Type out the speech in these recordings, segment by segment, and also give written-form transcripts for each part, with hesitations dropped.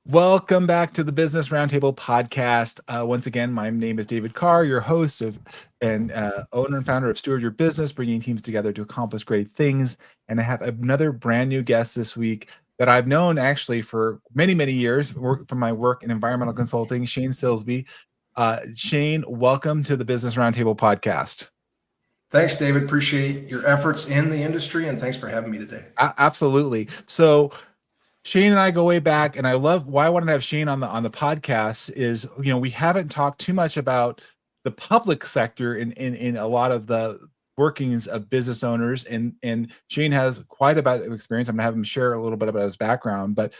Welcome back to the Business Roundtable Podcast. Once again, my name is David Carr, your host and owner and founder of Steward Your Business, bringing teams together to accomplish great things. And I have another brand new guest this week that I've known actually for many, many years from my work in environmental consulting, Shane Silsby. Shane, welcome to the Business Roundtable Podcast. Thanks, David. Appreciate your efforts in the industry, and thanks for having me today. Absolutely. So Shane and I go way back, and I love why I wanted to have Shane on the podcast is, we haven't talked too much about the public sector in a lot of the workings of business owners, and Shane has quite a bit of experience. I'm gonna have him share a little bit about his background, but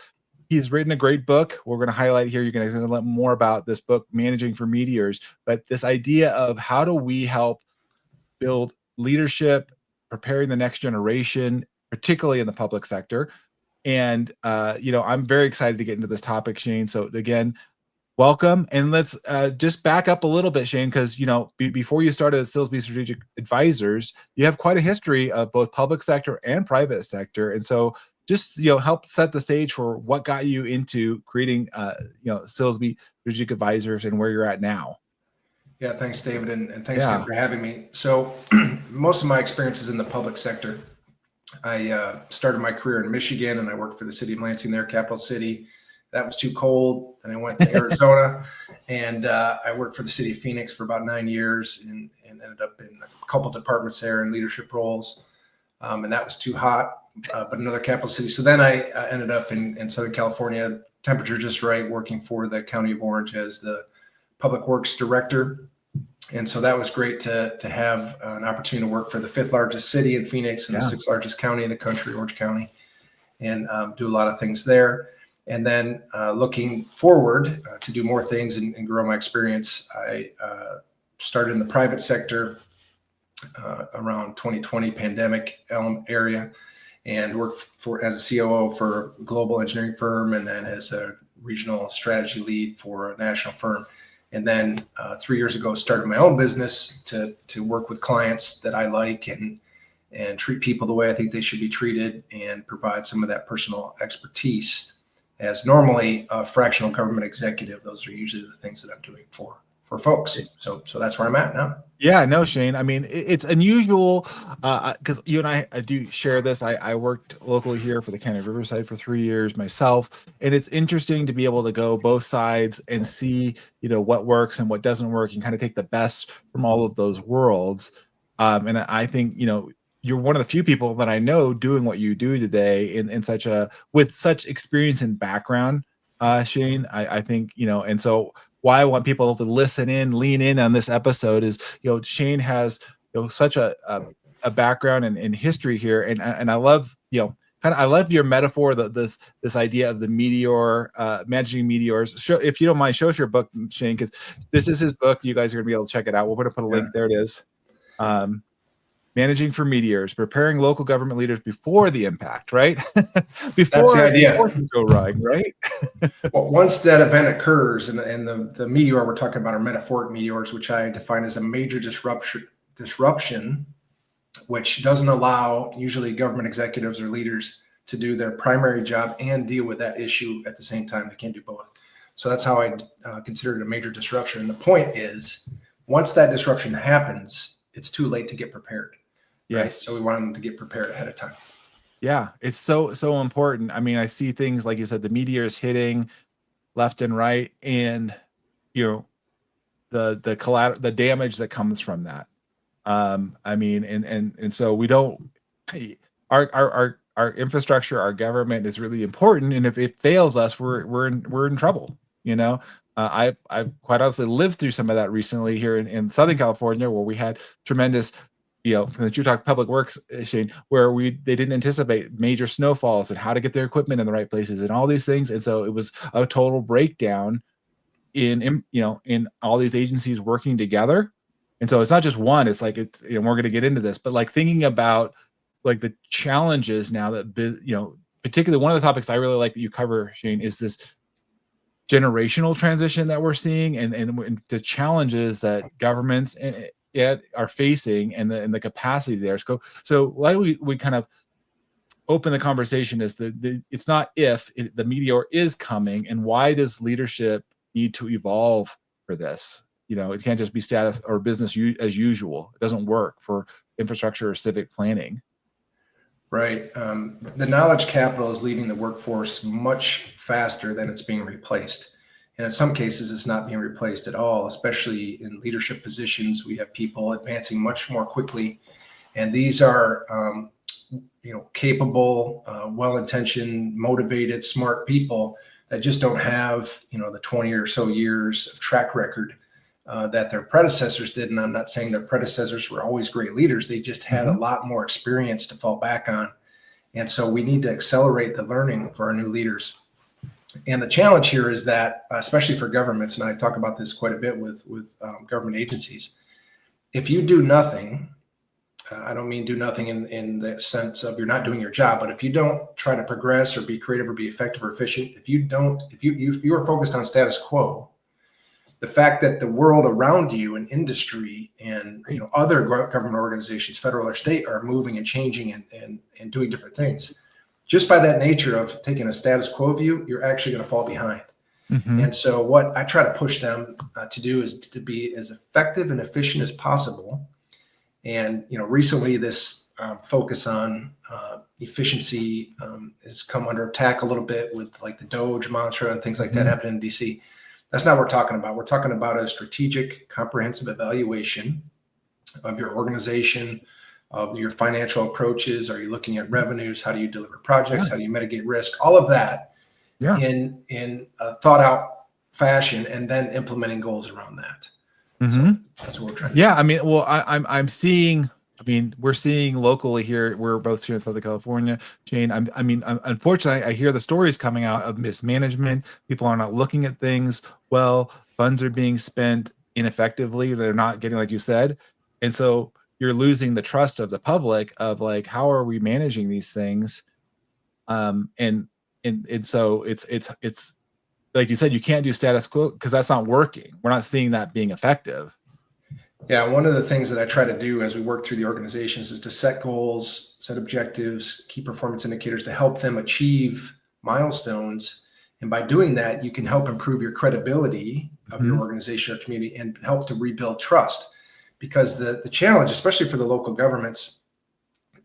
he's written a great book. We're going to highlight here. You're going to learn more about this book, Managing for Meteors, but this idea of how do we help build leadership, preparing the next generation, particularly in the public sector. And, I'm very excited to get into this topic, Shane. So again, welcome. And let's just back up a little bit, Shane, because, before you started at Silsby Strategic Advisors, you have quite a history of both public sector and private sector. And so just, help set the stage for what got you into creating, Silsby Strategic Advisors and where you're at now. Yeah, thanks, David. And thanks again for having me. So most of my experience is in the public sector. I started my career in Michigan, and I worked for the city of Lansing, their capital city. That was too cold, and I went to Arizona, and I worked for the city of Phoenix for about 9 years, and ended up in a couple departments there in leadership roles, and that was too hot, but another capital city. So then I ended up in Southern California, temperature just right, working for the County of Orange as the Public Works Director. And so that was great to have an opportunity to work for the fifth largest city in Phoenix and the sixth largest county in the country, Orange County, and do a lot of things there. And then looking forward to do more things and grow my experience, I started in the private sector around 2020 pandemic area, and worked as a COO for a global engineering firm, and then as a regional strategy lead for a national firm. And then 3 years ago, started my own business to work with clients that I like and treat people the way I think they should be treated, and provide some of that personal expertise. As normally a fractional government executive, those are usually the things that I'm doing for folks. So that's where I'm at now. Yeah, no, Shane. I mean, it's unusual because you and I do share this. I worked locally here for the County of Riverside for 3 years myself, and it's interesting to be able to go both sides and see, what works and what doesn't work, and kind of take the best from all of those worlds. And I think, you're one of the few people that I know doing what you do today with such experience and background, Shane. I think, and so why I want people to lean in on this episode is, Shane has, such a background and history here. And I love, I love your metaphor, this idea of the meteor, managing meteors. If you don't mind, show us your book, Shane, because this is his book. You guys are gonna be able to check it out. We're going to put a link. There it is. Managing for Meteors, preparing local government leaders before the impact, right? That's the idea. Before things go wrong, right? Well, once that event occurs, and the meteor we're talking about are metaphoric meteors, which I define as a major disruption, which doesn't allow usually government executives or leaders to do their primary job and deal with that issue at the same time. They can't do both. So that's how I consider it a major disruption. And the point is, once that disruption happens, it's too late to get prepared. Yes. Right? So we want them to get prepared ahead of time. Yeah, it's so important. I mean, I see things like you said, the meteors hitting left and right, and the damage that comes from that. I mean, and so we don't. Our infrastructure, our government is really important, and if it fails us, we're in trouble. I've quite honestly lived through some of that recently here in Southern California, where we had tremendous, from you talk public works, Shane, where they didn't anticipate major snowfalls and how to get their equipment in the right places and all these things. And so it was a total breakdown in all these agencies working together. And so it's not just one, it's like, we're going to get into this, but like thinking about like the challenges now that, particularly one of the topics I really like that you cover, Shane, is this generational transition that we're seeing and the challenges that governments are facing and the capacity there. So why do we kind of open the conversation is it's not if the meteor is coming, and why does leadership need to evolve for this? It can't just be status or business as usual. It doesn't work for infrastructure or civic planning. Right. The knowledge capital is leaving the workforce much faster than it's being replaced. And in some cases, it's not being replaced at all, especially in leadership positions. We have people advancing much more quickly. And these are, capable, well-intentioned, motivated, smart people that just don't have, the 20 or so years of track record that their predecessors did. And I'm not saying their predecessors were always great leaders. They just had a lot more experience to fall back on. And so we need to accelerate the learning for our new leaders. And the challenge here is that, especially for governments, and I talk about this quite a bit with government agencies, if you do nothing, I don't mean do nothing in the sense of you're not doing your job, but if you don't try to progress or be creative or be effective or efficient, if you are focused on status quo, the fact that the world around you and industry and other government organizations, federal or state, are moving and changing and doing different things, just by that nature of taking a status quo view, you're actually going to fall behind. Mm-hmm. And so what I try to push them to do is to be as effective and efficient as possible. And recently this focus on efficiency has come under attack a little bit with like the Doge mantra and things like that happening in DC. That's not what we're talking about. We're talking about a strategic, comprehensive evaluation of your organization, of your financial approaches. Are you looking at revenues? How do you deliver projects? How do you mitigate risk? All of that in a thought out fashion, and then implementing goals around that. So that's what we're trying to do. I mean, well, I'm seeing. I mean, we're seeing locally here. We're both here in Southern California, Shane. Unfortunately, I hear the stories coming out of mismanagement. People are not looking at things well. Funds are being spent ineffectively. They're not getting, like you said, and so you're losing the trust of the public of like, how are we managing these things? And so it's like you said, you can't do status quo because that's not working. We're not seeing that being effective. Yeah, one of the things that I try to do as we work through the organizations is to set goals, set objectives, key performance indicators to help them achieve milestones. And by doing that, you can help improve your credibility of your organization or community and help to rebuild trust. Because the challenge, especially for the local governments,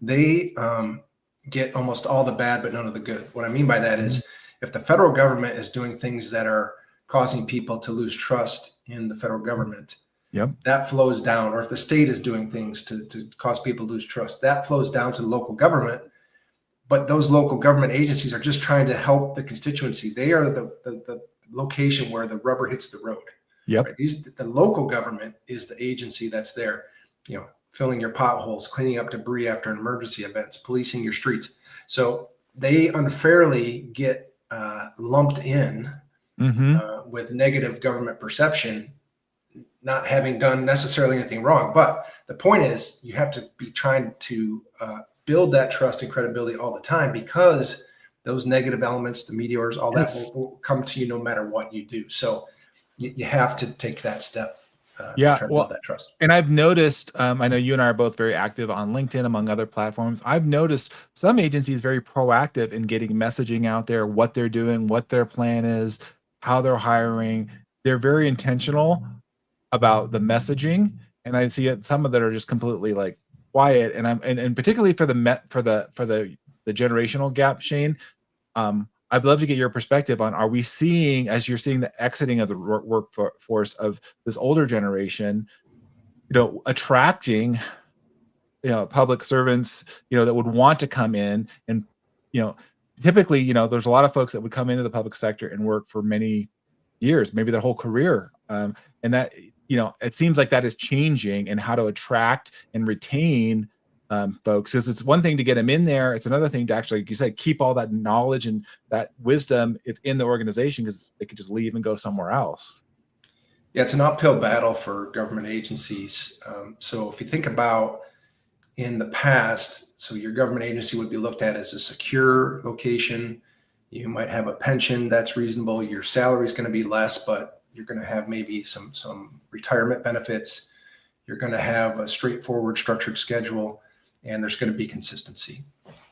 they get almost all the bad, but none of the good. What I mean by that is if the federal government is doing things that are causing people to lose trust in the federal government, that flows down. Or if the state is doing things to cause people to lose trust, that flows down to the local government. But those local government agencies are just trying to help the constituency. They are the location where the rubber hits the road. Right? The local government is the agency that's there, filling your potholes, cleaning up debris after emergency events, policing your streets. So they unfairly get lumped in with negative government perception, not having done necessarily anything wrong. But the point is, you have to be trying to build that trust and credibility all the time, because those negative elements, the meteors, all that will come to you no matter what you do. So you have to take that step to try to build that trust. And I've noticed, I know you and I are both very active on LinkedIn, among other platforms. I've noticed some agencies very proactive in getting messaging out there, what they're doing, what their plan is, how they're hiring. They're very intentional about the messaging. And I see some of that are just completely like quiet. And particularly for the generational gap, Shane, I'd love to get your perspective on, are we seeing, as you're seeing the exiting of the workforce of this older generation, attracting, public servants, that would want to come in and, typically, there's a lot of folks that would come into the public sector and work for many years, maybe their whole career. And that, it seems like that is changing, and how to attract and retain folks, because it's one thing to get them in there. It's another thing to actually, like you said, keep all that knowledge and that wisdom in the organization, because they could just leave and go somewhere else. Yeah, it's an uphill battle for government agencies. So if you think about in the past, so your government agency would be looked at as a secure location. You might have a pension that's reasonable. Your salary is going to be less, but you're going to have maybe some retirement benefits. You're going to have a straightforward, structured schedule, and there's going to be consistency.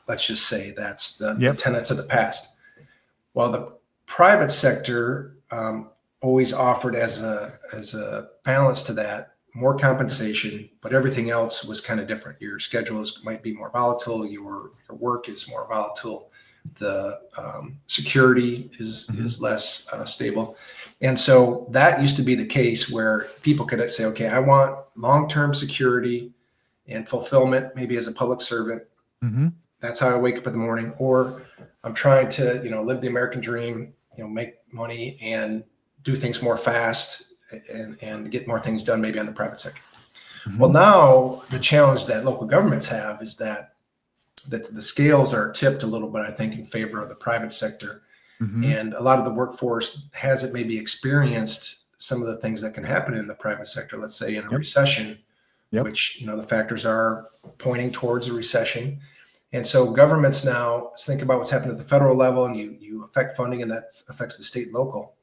Let's just say that's the Yep. tenets of the past. While the private sector always offered as a balance to that, more compensation, but everything else was kind of different. Your schedule might be more volatile. Your work is more volatile. The security is less stable. And so that used to be the case where people could say, okay, I want long-term security and fulfillment, maybe as a public servant. That's how I wake up in the morning. Or I'm trying to, live the American dream, make money and do things more fast and get more things done maybe on the private sector. Well, now the challenge that local governments have is that the scales are tipped a little bit, I think, in favor of the private sector. And a lot of the workforce hasn't maybe experienced some of the things that can happen in the private sector, let's say in a recession, which, the factors are pointing towards a recession. And so governments now think about what's happened at the federal level, and you affect funding, and that affects the state and local.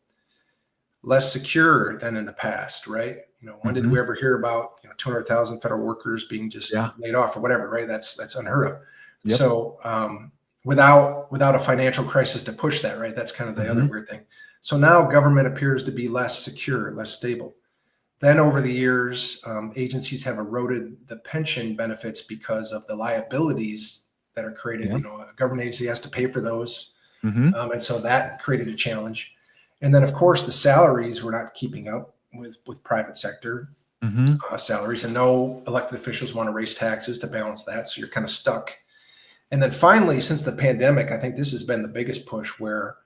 Less secure than in the past, right? When did we ever hear about 200,000 federal workers being just laid off or whatever, right? That's unheard of. So without a financial crisis to push that, right? That's kind of the other weird thing. So now government appears to be less secure, less stable. Then over the years, agencies have eroded the pension benefits because of the liabilities that are created. A government agency has to pay for those. And so that created a challenge. And then, of course, the salaries were not keeping up with private sector salaries, and no elected officials want to raise taxes to balance that. So you're kind of stuck. And then finally, since the pandemic, I think this has been the biggest push where,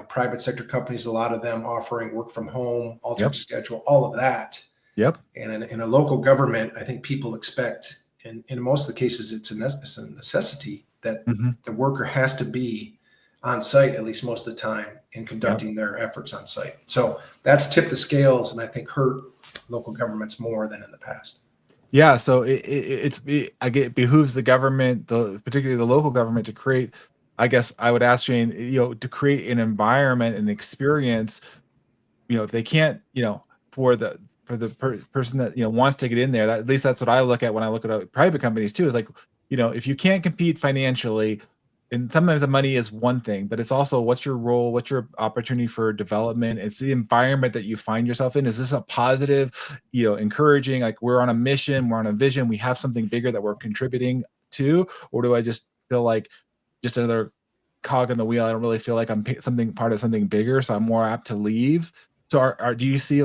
private sector companies, a lot of them offering work from home, altered schedule, all of that. And in a local government, I think people expect, and in most of the cases, it's a necessity that the worker has to be on site at least most of the time in conducting their efforts on site. So that's tipped the scales, and I think hurt local governments more than in the past. Yeah, so it behooves the government, particularly the local government, to create. I guess I would ask Shane, to create an environment and experience. If they can't, for the person that wants to get in there, at least that's what I look at when I look at private companies too. Is like, if you can't compete financially, and sometimes the money is one thing, but it's also what's your role, what's your opportunity for development. It's the environment that you find yourself in. Is this a positive, encouraging, like we're on a mission, we're on a vision, we have something bigger that we're contributing to, or do I just feel like just another cog in the wheel? I don't really feel like I'm part of something bigger, so I'm more apt to leave. So do you see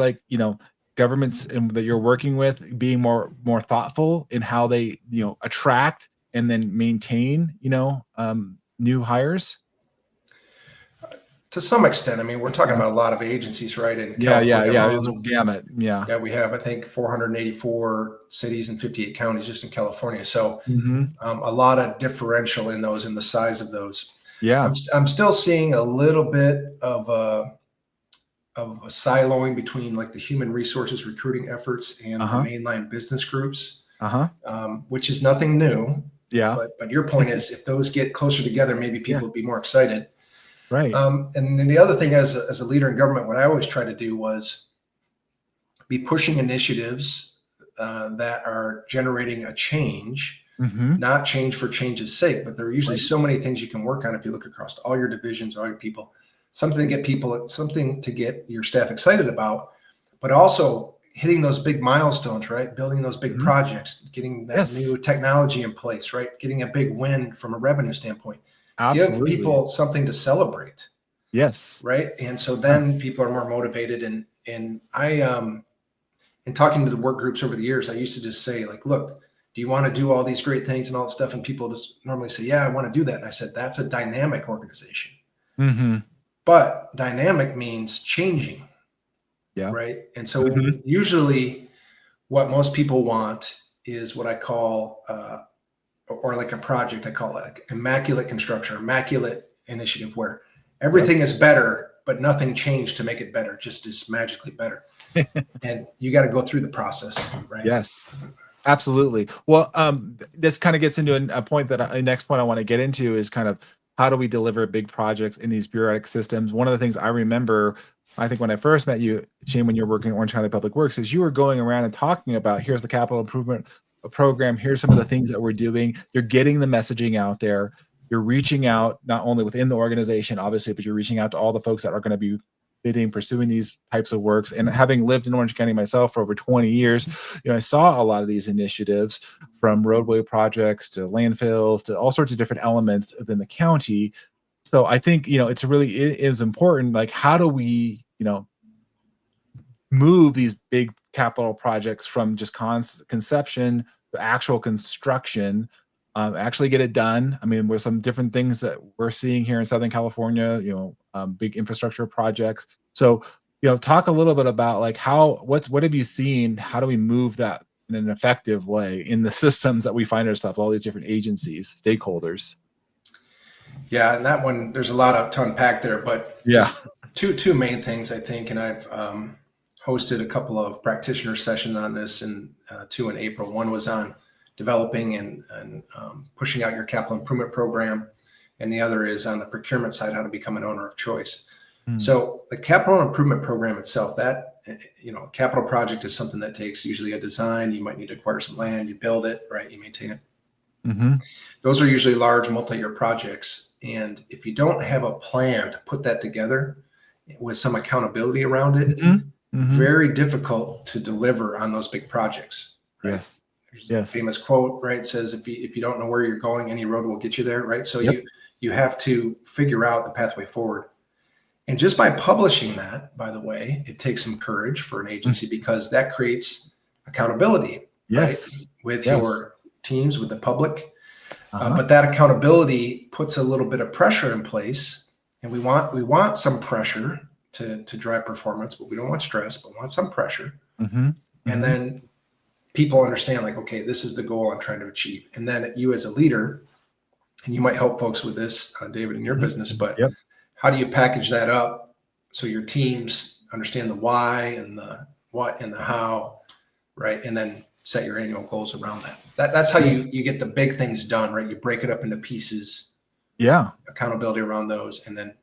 governments that you're working with being more thoughtful in how they attract and then maintain new hires? To some extent. I mean, we're talking about a lot of agencies, right? In California There's a gamut. Yeah, we have, I think, 484 cities and 58 counties just in California. So a lot of differential in those, in the size of those. I'm still seeing a little bit of a siloing between like the human resources recruiting efforts and the mainline business groups, which is nothing new. But your point is, if those get closer together, maybe people will be more excited. Right. And then the other thing, as a leader in government, what I always try to do was be pushing initiatives that are generating a change, not change for change's sake, but there are usually so many things you can work on if you look across all your divisions, all your people, something to get your staff excited about, but also hitting those big milestones, right? Building those big projects, getting that new technology in place, right? Getting a big win from a revenue standpoint. Absolutely. Give people something to celebrate. Yes. Right. And so then people are more motivated. And I, in talking to the work groups over the years, I used to just say, like, look, do you want to do all these great things and all that stuff? And people just normally say, yeah, I want to do that. And I said, that's a dynamic organization. But dynamic means changing. Right. And so usually what most people want is what I call, or like a project, I call it like immaculate construction, immaculate initiative, where everything is better, but nothing changed to make it better, just is magically better. And you got to go through the process, right? Yes, absolutely. Well, this kind of gets into a point that next point I want to get into is kind of how do we deliver big projects in these bureaucratic systems? One of the things I remember, I think when I first met you, Shane, when you're working at Orange County Public Works, is you were going around and talking about here's the capital improvement program. Here's some of the things that we're doing. You're getting the messaging out there. You're reaching out not only within the organization, obviously, but you're reaching out to all the folks that are going to be bidding, pursuing these types of works. And having lived in Orange County myself for over 20 years, I saw a lot of these initiatives, from roadway projects to landfills to all sorts of different elements within the county. So I think, it is important. Like, how do we, move these big capital projects from just conception to actual construction, actually get it done? I mean, there's some different things that we're seeing here in Southern California, big infrastructure projects. So, talk a little bit about like what have you seen? How do we move that in an effective way in the systems that we find ourselves, all these different agencies, stakeholders? Yeah, and that one, there's a lot to unpack there, but just two main things, I think, and I've hosted a couple of practitioner sessions on this, and two in April. One was on developing and pushing out your capital improvement program, and the other is on the procurement side, how to become an owner of choice. So the capital improvement program itself, that, capital project is something that takes usually a design. You might need to acquire some land, you build it, right? You maintain it. Those are usually large multi-year projects. And if you don't have a plan to put that together with some accountability around it, very difficult to deliver on those big projects. Right? Yes. There's a famous quote, right? It says, if you don't know where you're going, any road will get you there, right? So you have to figure out the pathway forward. And just by publishing that, by the way, it takes some courage for an agency, because that creates accountability, right? With your teams, with the public. But that accountability puts a little bit of pressure in place, and we want some pressure to drive performance, but we don't want stress, but we want some pressure. And then people understand, like, okay, this is the goal I'm trying to achieve. And then you as a leader, and you might help folks with this, David, in your business, but how do you package that up so your teams understand the why and the what and the how, right? And then set your annual goals around that. That's how you get the big things done, right? You break it up into pieces. Accountability around those, and then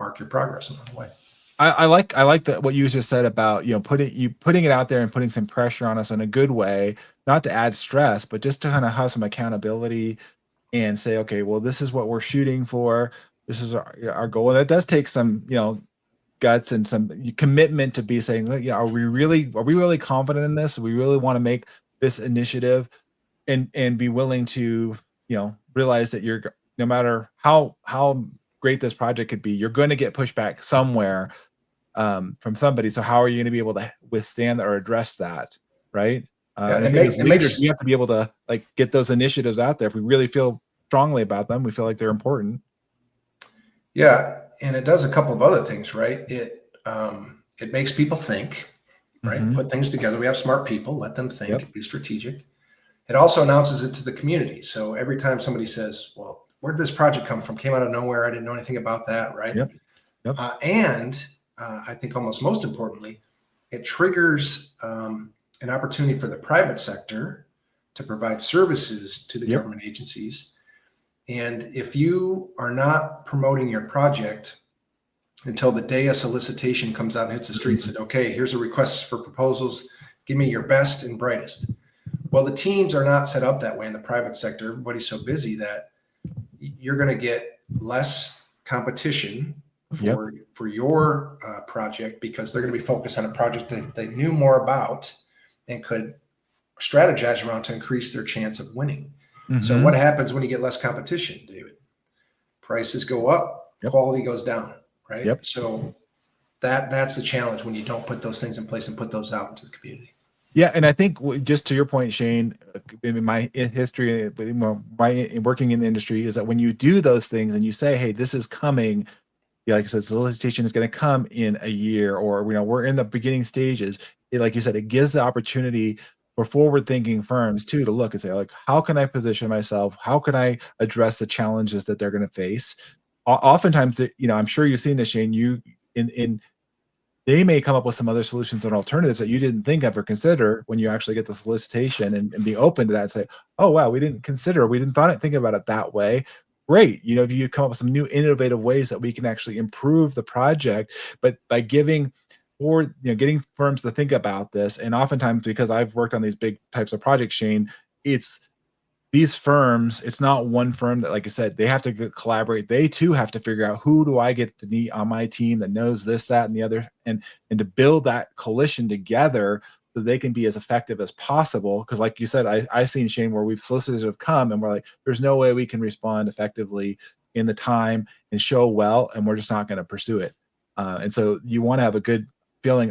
mark your progress along the way. I like that what you just said about putting it out there and putting some pressure on us in a good way, not to add stress, but just to kind of have some accountability and say, okay, well, this is what we're shooting for. This is our goal. And that does take some guts and some commitment to be saying, are we really confident in this? We really want to make this initiative, and be willing to realize that no matter how great this project could be, you're going to get pushback somewhere from somebody. So how are you going to be able to withstand that or address that, right? As leaders, we have to be able to get those initiatives out there. If we really feel strongly about them, we feel like they're important. Yeah, and it does a couple of other things, right? It makes people think, right? Put things together. We have smart people, let them think, be strategic. It also announces it to the community. So every time somebody says, well, where did this project come from? Came out of nowhere. I didn't know anything about that, right? And I think almost most importantly, it triggers an opportunity for the private sector to provide services to the government agencies. And if you are not promoting your project until the day a solicitation comes out and hits the street and said, okay, here's a request for proposals, give me your best and brightest. Well, the teams are not set up that way in the private sector. Everybody's so busy that you're going to get less competition for your project, because they're going to be focused on a project that they knew more about and could strategize around to increase their chance of winning. So what happens when you get less competition, David? Prices go up, quality goes down, right? So that's the challenge when you don't put those things in place and put those out into the community. Yeah, and I think just to your point, Shane, in my history, my working in the industry, is that when you do those things and you say, hey, this is coming, like I said, solicitation is going to come in a year, or we're in the beginning stages. Like you said, it gives the opportunity for forward-thinking firms too to look and say, like, how can I position myself? How can I address the challenges that they're going to face? Oftentimes, I'm sure you've seen this, Shane. They may come up with some other solutions and alternatives that you didn't think of or consider when you actually get the solicitation, and be open to that and say, oh, wow, we didn't think about it that way. Great. If you come up with some new innovative ways that we can actually improve the project, but by giving for getting firms to think about this. And oftentimes, because I've worked on these big types of projects, Shane, it's these firms, it's not one firm that, like I said, they have to collaborate. They too have to figure out, who do I get to meet on my team that knows this, that, and the other, and to build that coalition together so they can be as effective as possible. Because like you said, I've seen, Shane, where we've solicitors have come and we're like, there's no way we can respond effectively in the time and show well, and we're just not going to pursue it. And so you want to have a good feeling,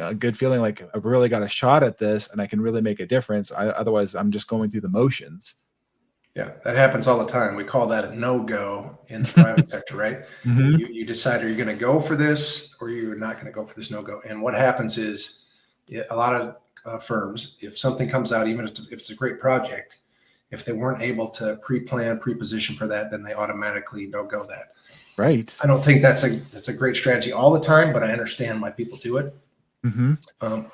like, I've really got a shot at this and I can really make a difference. Otherwise, I'm just going through the motions. Yeah, that happens all the time. We call that a no-go in the private sector, right? Mm-hmm. You decide, are you going to go for this or you're not going to go for this no-go? And what happens is, a lot of firms, if something comes out, even if it's a great project, if they weren't able to pre-plan, pre-position for that, then they automatically no-go that. Right. I don't think that's a great strategy all the time, but I understand why people do it. Mm-hmm.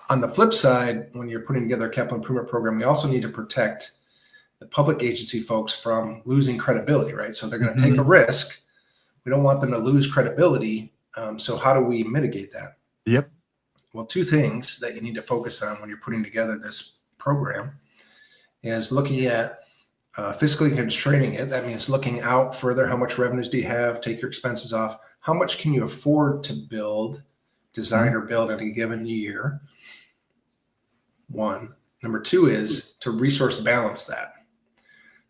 On the flip side, when you're putting together a capital improvement program, we also need to protect the public agency folks from losing credibility, right? So they're going to take a risk. We don't want them to lose credibility. So how do we mitigate that? Yep. Well, two things that you need to focus on when you're putting together this program is looking at fiscally constraining it. That means looking out further. How much revenues do you have? Take your expenses off. How much can you afford to design or build in a given year? One. Number two is to resource balance that.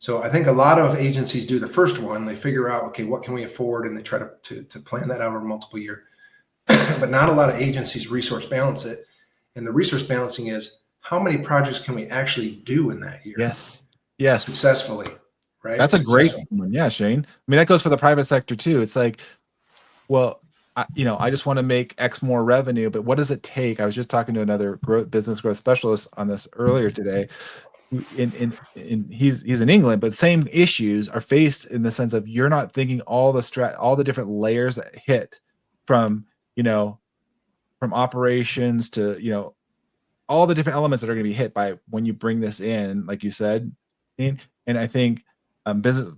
So I think a lot of agencies do the first one. They figure out, okay, what can we afford? And they try to plan that out over multiple years. But not a lot of agencies resource balance it. And the resource balancing is, how many projects can we actually do in that year? Yes. Successfully, right? That's a great one. Yeah, Shane. I mean, that goes for the private sector too. It's like, well, I just want to make X more revenue, but what does it take? I was just talking to another business growth specialist on this earlier today. He's in England, but same issues are faced in the sense of, you're not thinking all the different layers that hit from operations to all the different elements that are going to be hit by when you bring this in, like you said. And I think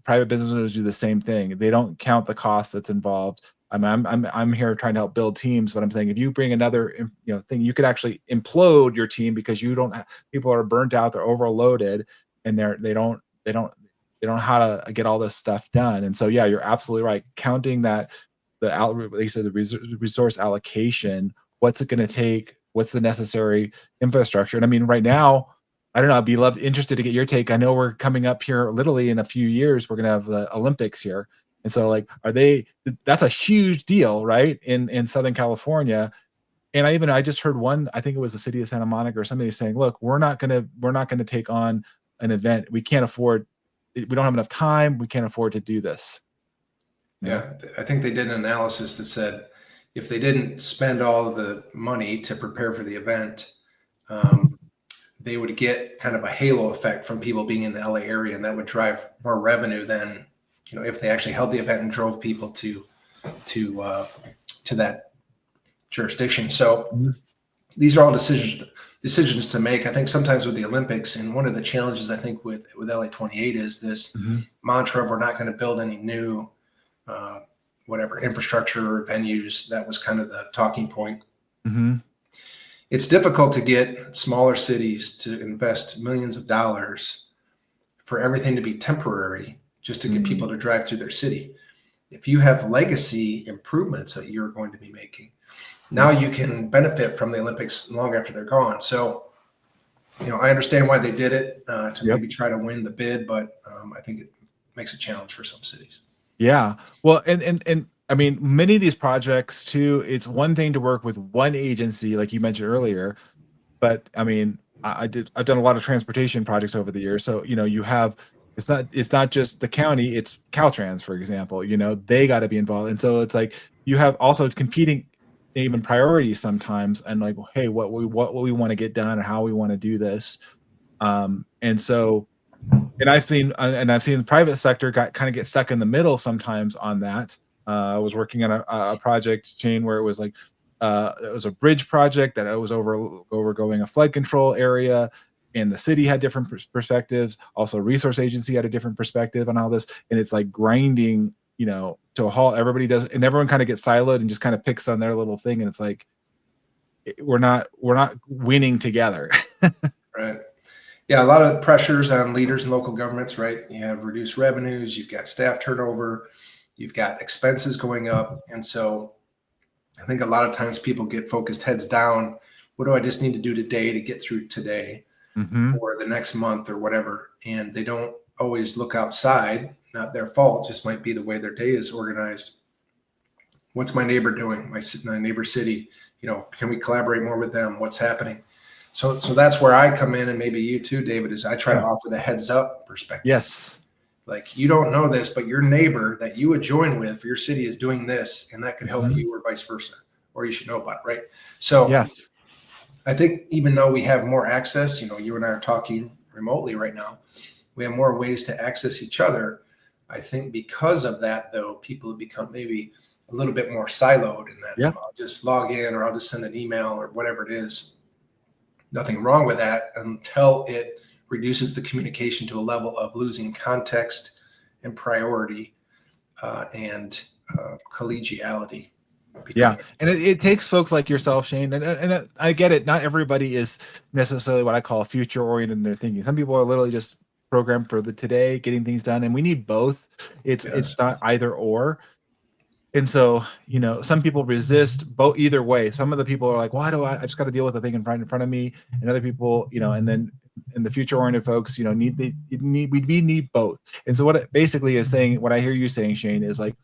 private business owners do the same thing. They don't count the cost that's involved. I mean, I'm here trying to help build teams, but I'm saying, if you bring another thing, you could actually implode your team because people are burnt out, they're overloaded, and they don't know how to get all this stuff done. And so, yeah, you're absolutely right. Counting that, like you said, the resource allocation, what's it going to take? What's the necessary infrastructure? And I mean, right now, I don't know, I'd be interested to get your take. I know we're coming up here literally in a few years, we're going to have the Olympics here. And so, like, that's a huge deal, right? In Southern California. And I just heard I think it was the city of Santa Monica or somebody saying, look, we're not going to take on an event. We can't afford, we don't have enough time. We can't afford to do this. Yeah. I think they did an analysis that said, if they didn't spend all of the money to prepare for the event, they would get kind of a halo effect from people being in the LA area, and that would drive more revenue than, if they actually held the event and drove people to that jurisdiction. So these are all decisions to make. I think sometimes with the Olympics, and one of the challenges I think with LA 28 is this mantra of, we're not going to build any new infrastructure or venues. That was kind of the talking point. It's difficult to get smaller cities to invest millions of dollars for everything to be temporary, just to get people to drive through their city. If you have legacy improvements that you're going to be making, now you can benefit from the Olympics long after they're gone. So, I understand why they did it, to maybe try to win the bid, but I think it makes a challenge for some cities. Yeah. Well, and I mean, many of these projects too, it's one thing to work with one agency, like you mentioned earlier, but I mean, I've done a lot of transportation projects over the years. So, you have, it's not just the county, it's Caltrans, for example, they got to be involved. And so it's like, you have also competing even priorities sometimes, and like, hey, what we want to get done, or how we want to do this. And so, and I've seen the private sector get stuck in the middle sometimes on that. I was working on a project chain where it was like, it was a bridge project that was overgoing a flood control area, and the city had different perspectives. Also, resource agency had a different perspective on all this, and it's like grinding, to a halt. Everybody does, and everyone kind of gets siloed and just kind of picks on their little thing, and it's like, we're not winning together. Right. Yeah, a lot of pressures on leaders in local governments, right? You have reduced revenues, you've got staff turnover, you've got expenses going up. And so I think a lot of times people get focused heads down. What do I just need to do today to get through today or the next month or whatever? And they don't always look outside. Not their fault, just might be the way their day is organized. What's my neighbor doing? My neighbor city, can we collaborate more with them? What's happening? So that's where I come in, and maybe you too, David, is I try to offer the heads up perspective. Yes. Like, you don't know this, but your neighbor that you would join with for your city is doing this, and that could help you, or vice versa, or you should know about it, right? So yes, I think even though we have more access, you and I are talking remotely right now, we have more ways to access each other. I think because of that, though, people have become maybe a little bit more siloed in that I'll just log in, or I'll just send an email, or whatever it is. Nothing wrong with that until it reduces the communication to a level of losing context and priority and collegiality. Yeah. And it takes folks like yourself, Shane, and I get it. Not everybody is necessarily what I call future oriented in their thinking. Some people are literally just programmed for the today, getting things done, and we need both. It's not either or. And so, some people resist both either way. Some of the people are like, why do I just got to deal with the thing in front of me? And other people, and then in the future oriented folks, we need both. And so what it basically is saying, what I hear you saying, Shane, is like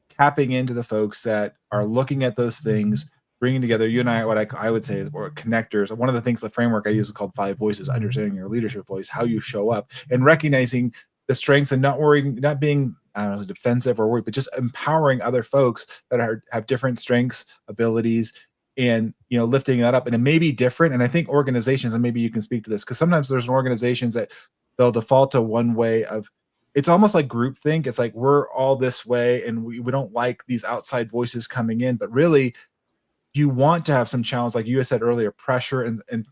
tapping into the folks that are looking at those things, bringing together you and I, what I would say is, or connectors. One of the things, the framework I use is called 5 voices, understanding your leadership voice, how you show up, and recognizing the strengths and not worrying, not being, I don't know, defensive or worried, but just empowering other folks that have different strengths, abilities, and lifting that up. And it may be different. And I think organizations, and maybe you can speak to this, because sometimes there's organizations that they'll default to one way of, it's almost like groupthink. It's like we're all this way, and we don't like these outside voices coming in. But really, you want to have some challenge, like you had said earlier, pressure and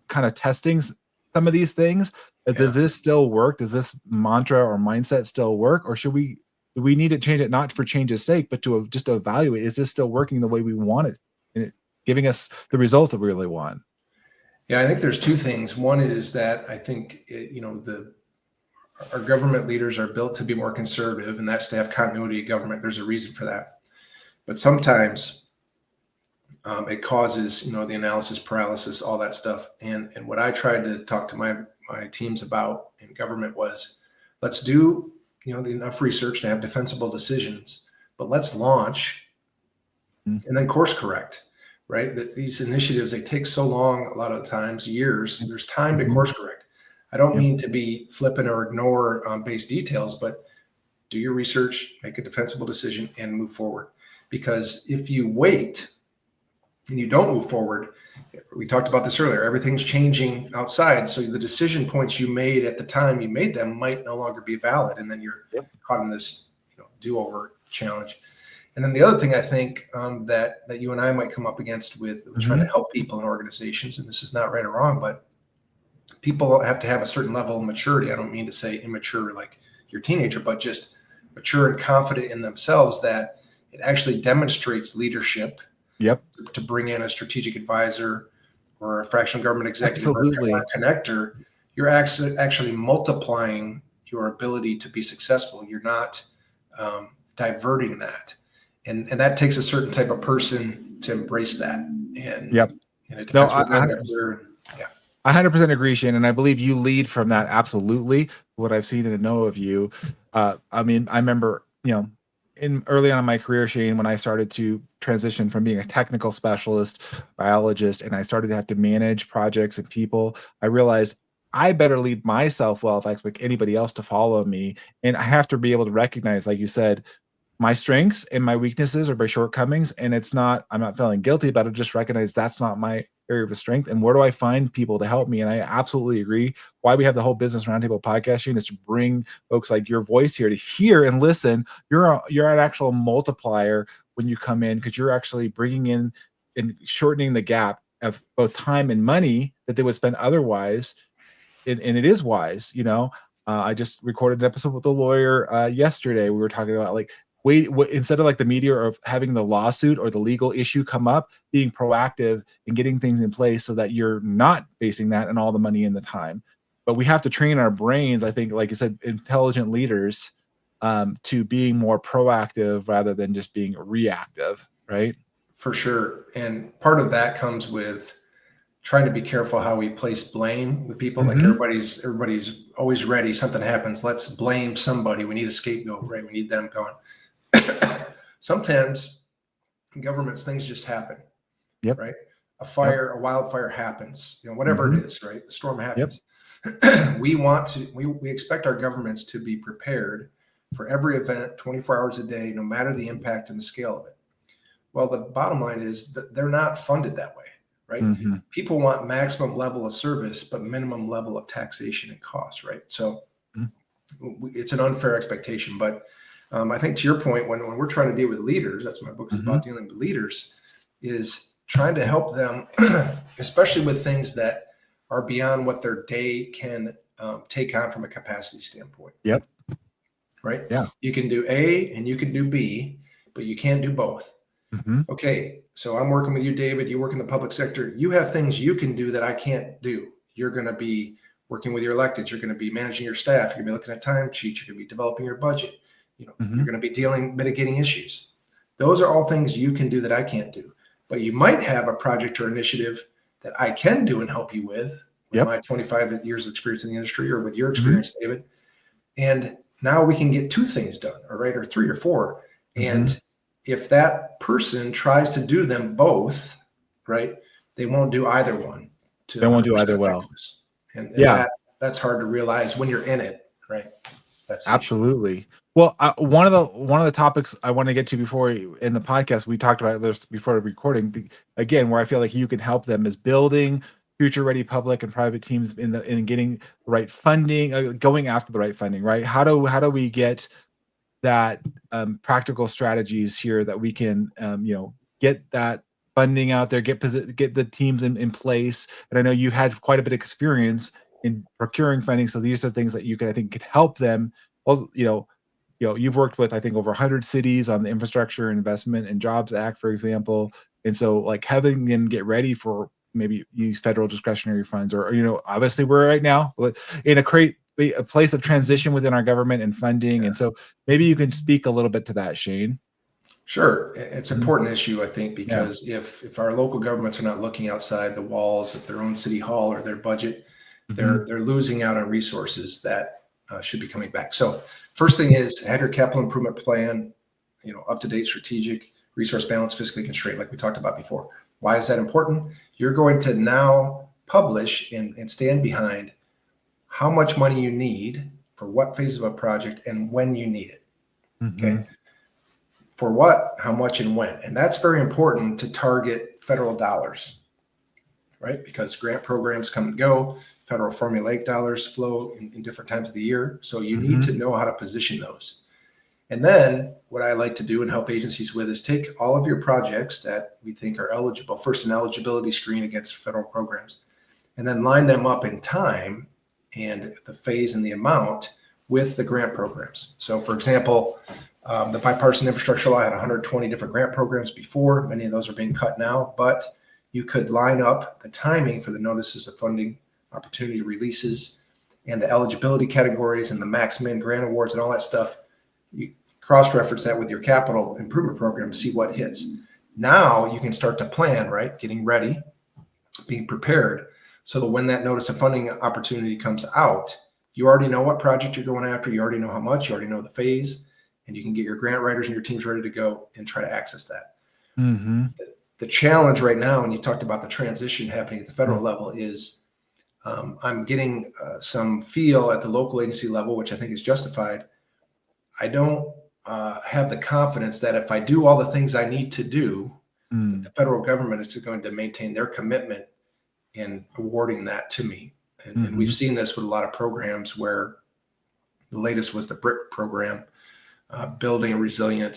kind of testing some of these things. Does this still work? Does this mantra or mindset still work? Or do we need to change it, not for change's sake, but to just evaluate, is this still working the way we want it? And it giving us the results that we really want? Yeah, I think there's two things. One is that I think, our government leaders are built to be more conservative, and that's to have continuity of government. There's a reason for that. But sometimes it causes, the analysis paralysis, all that stuff. And what I tried to talk to my teams about in government was, let's do, enough research to have defensible decisions, but let's launch and then course correct, right? That these initiatives, they take so long, a lot of times, years. There's time to course correct. I don't mean to be flippant or ignore base details, but do your research, make a defensible decision, and move forward. Because if you wait and you don't move forward, we talked about this earlier, everything's changing outside. So the decision points you made at the time you made them might no longer be valid. And then you're caught in this do-over challenge. And then the other thing I think that you and I might come up against with trying to help people in organizations, and this is not right or wrong, but people have to have a certain level of maturity. I don't mean to say immature like your teenager, but just mature and confident in themselves, that it actually demonstrates leadership. To bring in a strategic advisor or a fractional government executive or a connector, you're actually multiplying your ability to be successful. You're not diverting that. And that takes a certain type of person to embrace that. And it depends I 100% agree, Shane, and I believe you lead from that. Absolutely, what I've seen and know of you. I mean, I remember, in early on in my career, Shane, when I started to transition from being a technical specialist, biologist, and I started to have to manage projects and people, I realized I better lead myself well if I expect anybody else to follow me. And I have to be able to recognize, like you said, my strengths and my weaknesses or my shortcomings. And I'm not feeling guilty about it. Just recognize that's not my area of strength. And where do I find people to help me? And I absolutely agree. Why we have the whole Business Roundtable podcast, Shane, is to bring folks like your voice here to hear and listen. You're an actual multiplier when you come in, because you're actually bringing in and shortening the gap of both time and money that they would spend otherwise. And it is wise, I just recorded an episode with a lawyer yesterday. We were talking about like instead of like the media of having the lawsuit or the legal issue come up, being proactive and getting things in place so that you're not facing that and all the money and the time. But we have to train our brains, I think, like you said, intelligent leaders, to being more proactive rather than just being reactive, right? For sure. And part of that comes with trying to be careful how we place blame with people. Like everybody's always ready. Something happens, let's blame somebody. We need a scapegoat, right? We need them gone. Sometimes in governments, things just happen. Yep. Right? A fire, a wildfire happens, whatever it is, right? The storm happens. Yep. We expect our governments to be prepared for every event 24 hours a day, no matter the impact and the scale of it. Well, the bottom line is that they're not funded that way, right? People want maximum level of service, but minimum level of taxation and cost, right? So it's an unfair expectation. But I think to your point, when we're trying to deal with leaders, that's what my book is about, dealing with leaders, is trying to help them, especially with things that are beyond what their day can take on from a capacity standpoint. Yep. Right? Yeah. You can do A and you can do B, but you can't do both. Okay, so I'm working with you, David. You work in the public sector. You have things you can do that I can't do. You're going to be working with your electeds. You're going to be managing your staff. You're going to be looking at time sheets. You're going to be developing your budget. You're going to be mitigating issues. Those are all things you can do that I can't do. But you might have a project or initiative that I can do and help you with my 25 years of experience in the industry, or with your experience, David. And now we can get 2 things done, or 3 or 4. And if that person tries to do them both, right, they won't do either one. They won't do either well. And that's hard to realize when you're in it, right? That's absolutely. Well, one of the topics I want to get to before in the podcast, we talked about this before recording, again, where I feel like you can help them, is building future ready public and private teams in getting the right funding, going after the right funding, right? How do we get that practical strategies here that we can get that funding out there, get the teams in place? And I know you had quite a bit of experience in procuring funding, so these are things that you could, I think, could help them. Well, you've worked with, I think, over 100 cities on the Infrastructure Investment and Jobs Act, for example, and so like having them get ready for maybe use federal discretionary funds, or obviously we're right now in a place of transition within our government and funding. And so maybe you can speak a little bit to that, Shane. Sure. It's an important issue, I think, because if our local governments are not looking outside the walls of their own city hall or their budget, they're losing out on resources that should be coming back. So first thing is, have your capital improvement plan, up to date, strategic, resource balance, fiscally constrained, like we talked about before. Why is that important? You're going to now publish and stand behind how much money you need for what phase of a project and when you need it. Okay. For what, how much, and when. And that's very important to target federal dollars, right? Because grant programs come and go, federal formulaic dollars flow in different times of the year. So you need to know how to position those. And then what I like to do and help agencies with is take all of your projects that we think are eligible, first an eligibility screen against federal programs, and then line them up in time and the phase and the amount with the grant programs. So for example, the bipartisan infrastructure law had 120 different grant programs before. Many of those are being cut now, but you could line up the timing for the notices of funding, opportunity releases, and the eligibility categories and the max min grant awards and all that stuff. You cross-reference that with your capital improvement program to see what hits. Now you can start to plan, right? Getting ready, being prepared, so that when that notice of funding opportunity comes out, you already know what project you're going after. You already know how much, you already know the phase, and you can get your grant writers and your teams ready to go and try to access that. The challenge right now, and you talked about the transition happening at the federal level, is I'm getting some feel at the local agency level, which I think is justified. I don't have the confidence that if I do all the things I need to do, that the federal government is going to maintain their commitment in awarding that to me. And we've seen this with a lot of programs, where the latest was the BRIC program, building resilient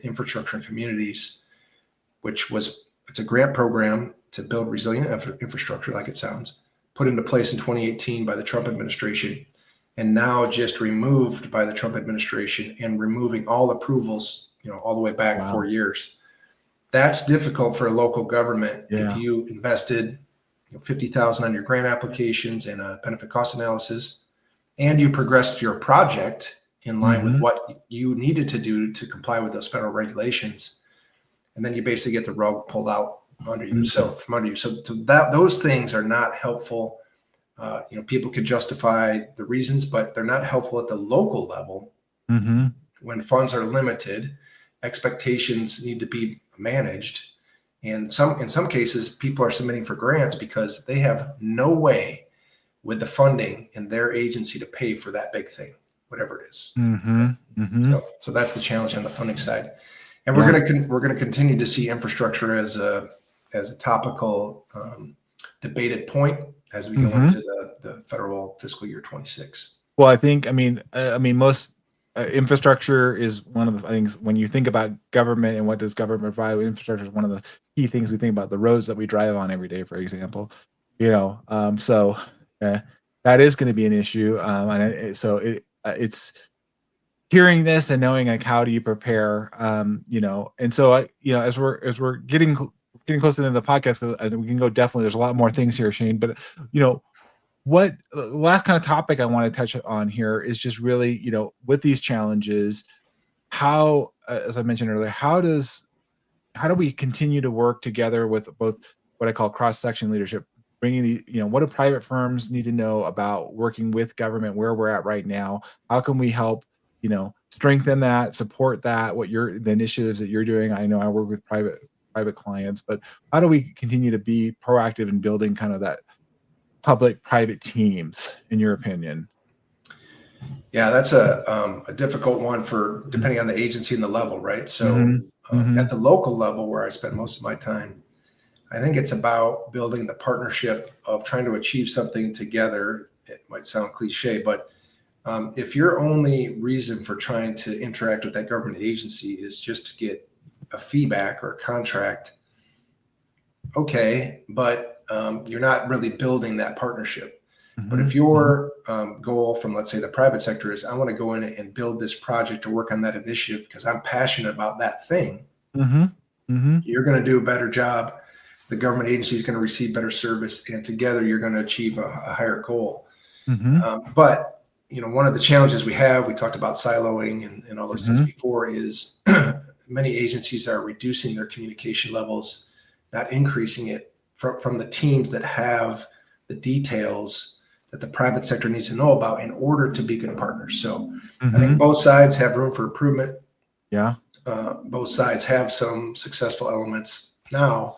infrastructure in communities, it's a grant program to build resilient infrastructure, like it sounds, put into place in 2018 by the Trump administration. and now just removed by the Trump administration and removing all approvals, all the way back 4 years. That's difficult for a local government. Yeah. If you invested $50,000 on your grant applications and a benefit cost analysis, and you progressed your project in line with what you needed to do to comply with those federal regulations, and then you basically get the rug pulled out under you. So those things are not helpful. People could justify the reasons, but they're not helpful at the local level. When funds are limited, expectations need to be managed. And in some cases, people are submitting for grants because they have no way with the funding in their agency to pay for that big thing, whatever it is. So that's the challenge on the funding side. And we're going to continue to see infrastructure as a topical debated point as we go into the federal fiscal year 26. Well, I mean, most infrastructure is one of the things when you think about government and what does government provide. Infrastructure is one of the key things we think about, the roads that we drive on every day, for example. So that is going to be an issue. It's hearing this and knowing like how do you prepare, and so as we're getting close to the end of the podcast, we can go definitely. There's a lot more things here, Shane, but what last kind of topic I want to touch on here is just really, with these challenges, how, as I mentioned earlier, how do we continue to work together with both what I call cross-section leadership, bringing what do private firms need to know about working with government, where we're at right now? How can we help, strengthen that, support that, the initiatives that you're doing? I know I work with private clients, but how do we continue to be proactive in building kind of that public-private teams, in your opinion? Yeah, that's a difficult one for depending on the agency and the level, right? So at the local level, where I spend most of my time, I think it's about building the partnership of trying to achieve something together. It might sound cliche, but if your only reason for trying to interact with that government agency is just to get a feedback or a contract, okay, but you're not really building that partnership. But if your goal from, let's say, the private sector is, I want to go in and build this project or work on that initiative because I'm passionate about that thing, you're going to do a better job. The government agency is going to receive better service, and together you're going to achieve a higher goal. But one of the challenges we talked about siloing and all those things before, is many agencies are reducing their communication levels, not increasing it from the teams that have the details that the private sector needs to know about in order to be good partners. So I think both sides have room for improvement. Yeah. Both sides have some successful elements now,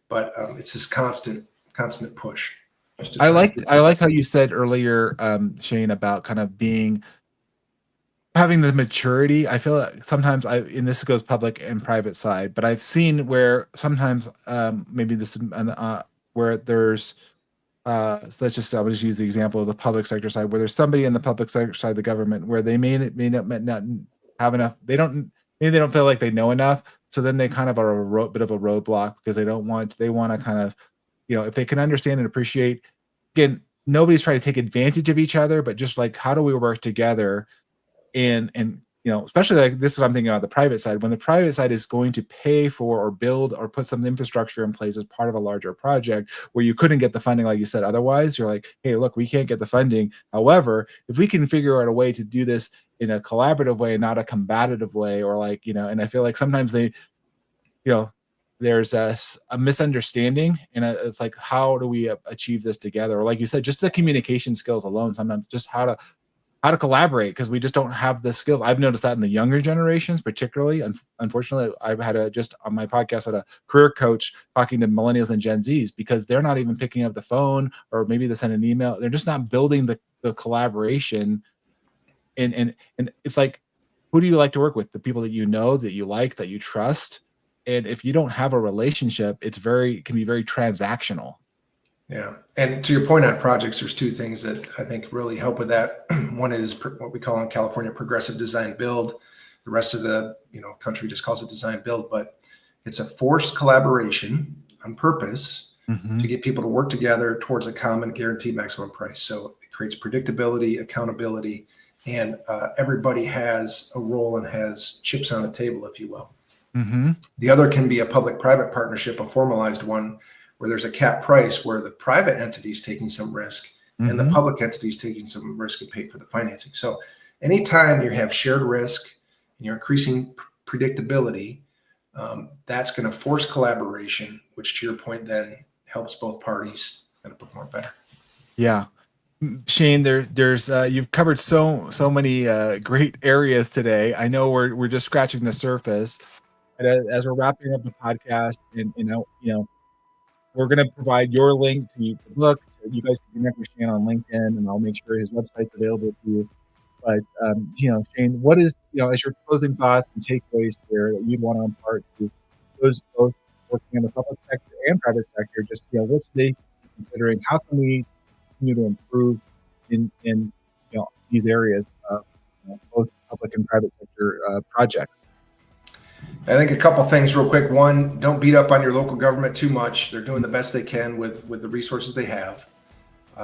but it's this constant push. I like how you said earlier, Shane, about kind of having the maturity. I feel like sometimes and this goes public and private side, but I've seen where sometimes maybe this where there's so let's just use the example of the public sector side, where there's somebody in the public sector side of the government where they may not have enough. They don't feel like they know enough, so then they kind of are a bit of a roadblock because they want to kind of, if they can understand and appreciate. Again, nobody's trying to take advantage of each other, but just like, how do we work together? And especially like this is what I'm thinking about the private side. When the private side is going to pay for or build or put some infrastructure in place as part of a larger project where you couldn't get the funding, like you said, otherwise, you're like, hey, look, we can't get the funding. However, if we can figure out a way to do this in a collaborative way and not a combative way, or like, and I feel like sometimes there's a misunderstanding, and it's like, how do we achieve this together? Or like you said, just the communication skills alone, sometimes just how to collaborate, because we just don't have the skills. I've noticed that in the younger generations, particularly. Unfortunately, I've had just on my podcast, had a career coach talking to millennials and Gen Zs, because they're not even picking up the phone, or maybe they send an email. They're just not building the collaboration. And it's like, who do you like to work with? The people that that you like, that you trust. And if you don't have a relationship, it can be very transactional. Yeah. And to your point on projects, there's two things that I think really help with that. One is what we call in California progressive design build. The rest of the country just calls it design build, but it's a forced collaboration on purpose to get people to work together towards a common guaranteed maximum price. So it creates predictability, accountability, and everybody has a role and has chips on the table, if you will. Mm-hmm. The other can be a public-private partnership, a formalized one, where there's a cap price where the private entity is taking some risk and the public entity is taking some risk and paying for the financing. So anytime you have shared risk and you're increasing predictability, that's going to force collaboration, which to your point then helps both parties kind of perform better. Yeah. Shane, there's you've covered so many great areas today. I know we're just scratching the surface. And as we're wrapping up the podcast, and we're going to provide your link to the book. You guys can connect with Shane on LinkedIn, and I'll make sure his website's available to you. But Shane, what is as your closing thoughts and takeaways here that you'd want to impart to those both working in the public sector and private sector? Just what should they be considering? How can we continue to improve in these areas of both public and private sector projects? I think a couple things real quick. One, don't beat up on your local government too much. They're doing the best they can with the resources they have.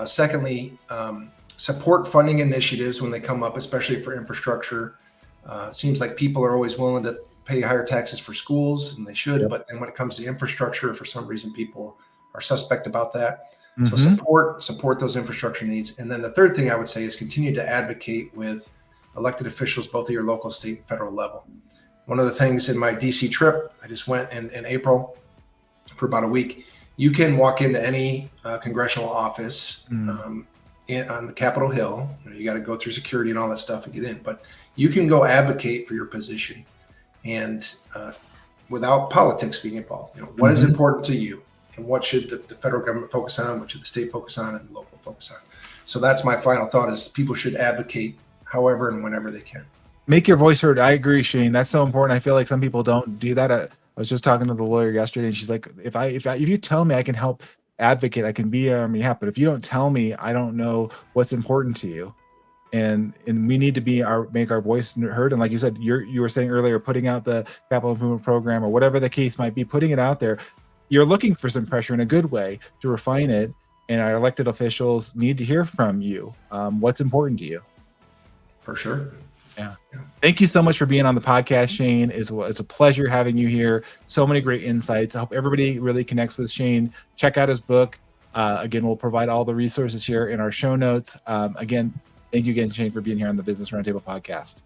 Secondly, support funding initiatives when they come up, especially for infrastructure. Seems like people are always willing to pay higher taxes for schools, and they should. Yep. But then when it comes to infrastructure, for some reason, people are suspect about that. So support those infrastructure needs. And then the third thing I would say is continue to advocate with elected officials, both at your local, state, and federal level. One of the things in my DC trip, I just went in April for about a week. You can walk into any congressional office on the Capitol Hill. You got to go through security and all that stuff to get in, but you can go advocate for your position, and without politics being involved. What is important to you, and what should the federal government focus on? What should the state focus on, and the local focus on? So that's my final thought: is people should advocate however and whenever they can. Make your voice heard. I agree, Shane. That's so important. I feel like some people don't do that. I was just talking to the lawyer yesterday, and she's like, if you tell me I can help advocate, I can be on your behalf. But if you don't tell me, I don't know what's important to you. And we need to make our voice heard. And like you said, you were saying earlier, putting out the capital improvement program or whatever the case might be, putting it out there. You're looking for some pressure in a good way to refine it. And our elected officials need to hear from you. What's important to you? For sure. Yeah. Thank you so much for being on the podcast, Shane. It's a pleasure having you here. So many great insights. I hope everybody really connects with Shane. Check out his book. Again, we'll provide all the resources here in our show notes. Again, thank you again, Shane, for being here on the Business Roundtable Podcast.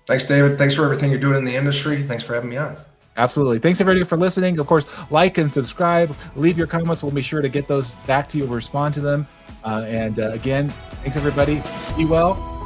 Thanks, David. Thanks for everything you're doing in the industry. Thanks for having me on. Absolutely. Thanks, everybody, for listening. Of course, like and subscribe. Leave your comments. We'll be sure to get those back to you. We'll respond to them. And again, thanks, everybody. Be well.